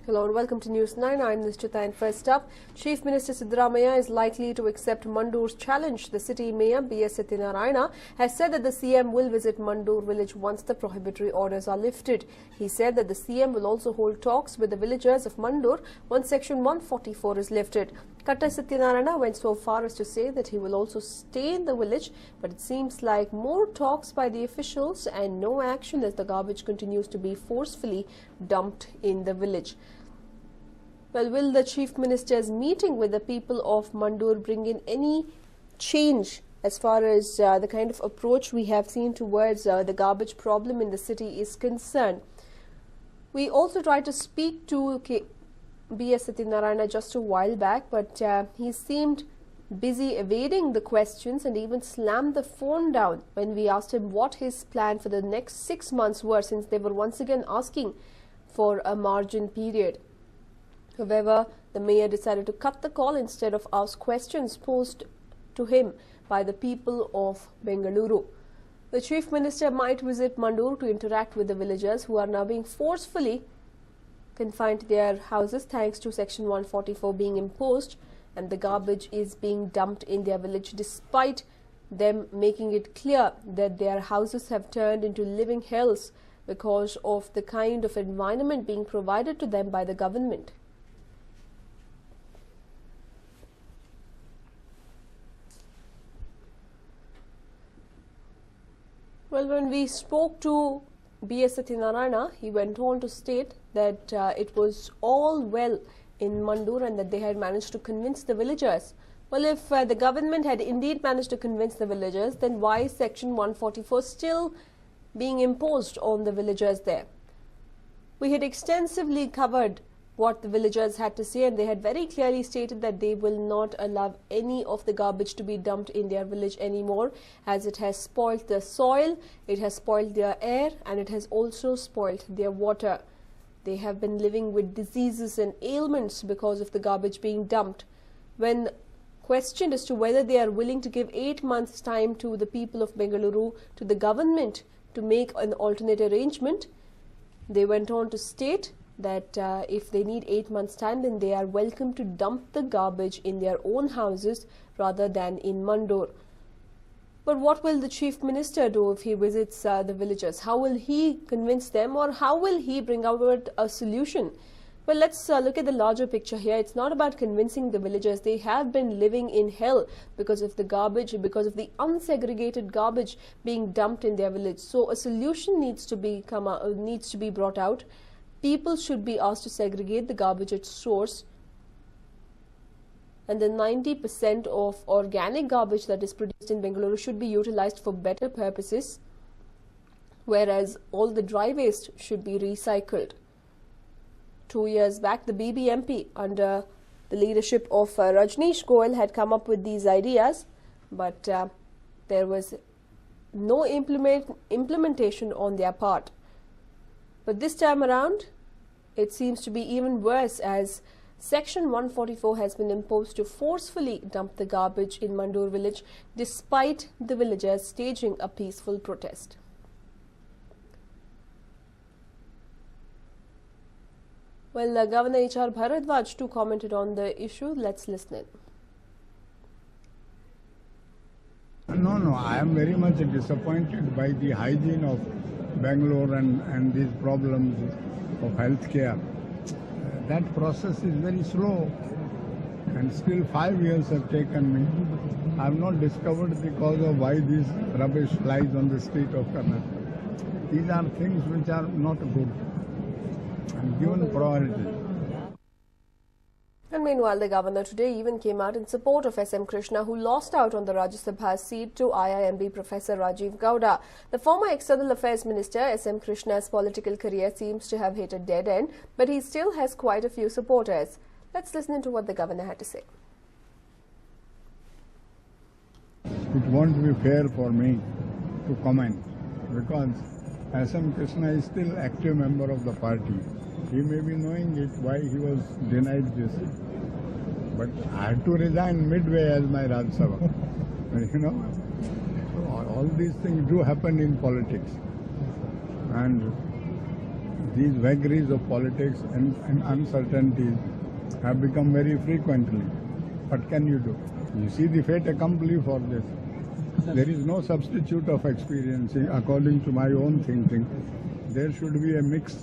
Hello and welcome to News 9. I'm Nishchita, and first up, Chief Minister Siddaramaiah is likely to accept Mandur's challenge. The city mayor, B.S. Satyanarayana, has said that the CM will visit Mandur village once the prohibitory orders are lifted. He said that the CM will also hold talks with the villagers of Mandur once Section 144 is lifted. Katta Satyanarayana went so far as to say that he will also stay in the village, but it seems like more talks by the officials and no action as the garbage continues to be forcefully dumped in the village. Well, will the Chief Minister's meeting with the people of Mandur bring in any change as far as the kind of approach we have seen towards the garbage problem in the city is concerned? We also tried to speak to B.S. Satyanarayana just a while back, but he seemed busy evading the questions and even slammed the phone down when we asked him what his plan for the next 6 months were, since they were once again asking for a margin period. However, the mayor decided to cut the call instead of ask questions posed to him by the people of Bengaluru. The Chief Minister might visit Mandur to interact with the villagers who are now being forcefully confined to their houses thanks to Section 144 being imposed, and the garbage is being dumped in their village despite them making it clear that their houses have turned into living hells because of the kind of environment being provided to them by the government. Well, when we spoke to B.S. Satyanarayana, he went on to state that it was all well in Mandur and that they had managed to convince the villagers. Well, if the government had indeed managed to convince the villagers, then why is Section 144 still being imposed on the villagers there? We had extensively covered what the villagers had to say, and they had very clearly stated that they will not allow any of the garbage to be dumped in their village anymore, as it has spoiled the soil, it has spoiled their air, and it has also spoiled their water. They have been living with diseases and ailments because of the garbage being dumped. When questioned as to whether they are willing to give 8 months' time to the people of Bengaluru, to the government, to make an alternate arrangement, they went on to state that if they need 8 months' time, then they are welcome to dump the garbage in their own houses rather than in Mandur. But what will the Chief Minister do if he visits the villagers? How will he convince them, or how will he bring about a solution? Well, let's look at the larger picture here. It's not about convincing the villagers. They have been living in hell because of the garbage, because of the unsegregated garbage being dumped in their village. So a solution needs to be brought out. People should be asked to segregate the garbage at source, and the 90% of organic garbage that is produced in Bengaluru should be utilized for better purposes, whereas all the dry waste should be recycled. 2 years back, the BBMP, under the leadership of Rajneesh Goyal, had come up with these ideas, but there was no implementation on their part. But this time around, it seems to be even worse, as Section 144 has been imposed to forcefully dump the garbage in Mandur village despite the villagers staging a peaceful protest. Well, Governor H.R. Bharadwaj too commented on the issue. Let's listen in. No, I am very much disappointed by the hygiene of Bangalore and these problems of healthcare. That process is very slow, and still 5 years have taken me. I have not discovered the cause of why this rubbish lies on the street of Karnataka. These are things which are not good and given priority. And meanwhile, the governor today even came out in support of S.M. Krishna, who lost out on the Rajya Sabha seat to IIMB Professor Rajiv Gowda. The former External Affairs Minister, S.M. Krishna's political career seems to have hit a dead end, but he still has quite a few supporters. Let's listen to what the governor had to say. It won't be fair for me to comment, because S.M. Krishna is still active member of the party. He may be knowing it, why he was denied this. But I had to resign midway as my Rajya Sabha. You know, so all these things do happen in politics. And these vagaries of politics and uncertainties have become very frequently. What can you do? You see the fait accompli for this. There is no substitute of experience, according to my own thinking. There should be a mix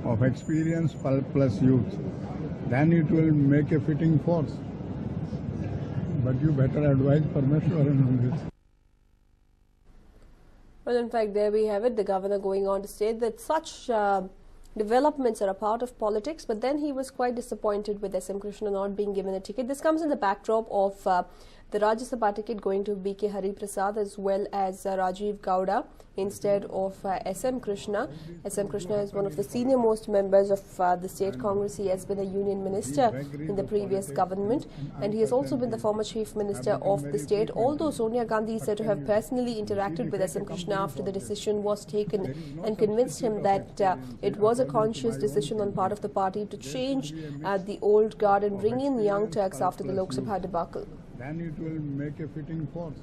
of experience plus youth. Then it will make a fitting force. But you better advise Parmeshwaran on this. Well, in fact, there we have it. The governor going on to state that such developments are a part of politics, but then he was quite disappointed with SM Krishna not being given a ticket. This comes in the backdrop of the Rajya Sabha ticket going to BK Hari Prasad as well as Rajiv Gowda instead of SM Krishna. SM Krishna is one of the senior most members of the state Congress. He has been a union minister in the previous government, and he has also been the former chief minister of the state. Although Sonia Gandhi is said to have personally interacted with SM Krishna after the decision was taken and convinced him that it was a conscious decision on part of the party to change the old guard and bring in young Turks after the Lok Sabha debacle. Then it will make a fitting force.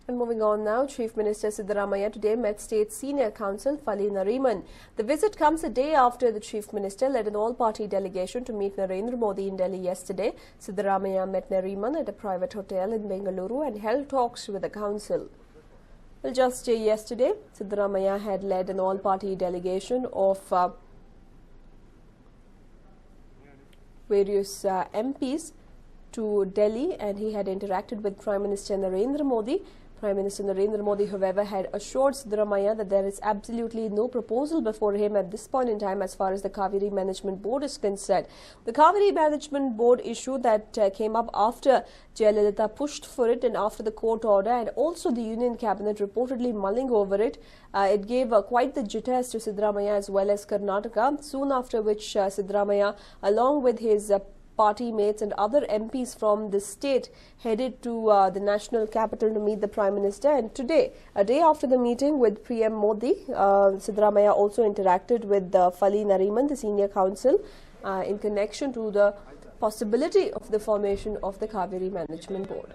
And moving on now, Chief Minister Siddaramaiah today met State Senior Counsel Fali Nariman. The visit comes a day after the Chief Minister led an all-party delegation to meet Narendra Modi in Delhi yesterday. Siddaramaiah met Nariman at a private hotel in Bengaluru and held talks with the council. Well, just yesterday, Siddaramaiah had led an all-party delegation of various MPs to Delhi, and he had interacted with Prime Minister Narendra Modi. Prime Minister Narendra Modi, however, had assured Siddaramaiah that there is absolutely no proposal before him at this point in time as far as the Kaveri Management Board is concerned. The Kaveri Management Board issue that came up after Jayalalitha pushed for it and after the court order, and also the Union Cabinet reportedly mulling over it. It gave quite the jitters to Siddaramaiah as well as Karnataka, soon after which Siddaramaiah, along with his party mates and other MPs from the state, headed to the national capital to meet the Prime Minister. And today, a day after the meeting with PM Modi, Siddaramaiah also interacted with Fali Nariman, the senior counsel, in connection to the possibility of the formation of the Kaveri Management Board.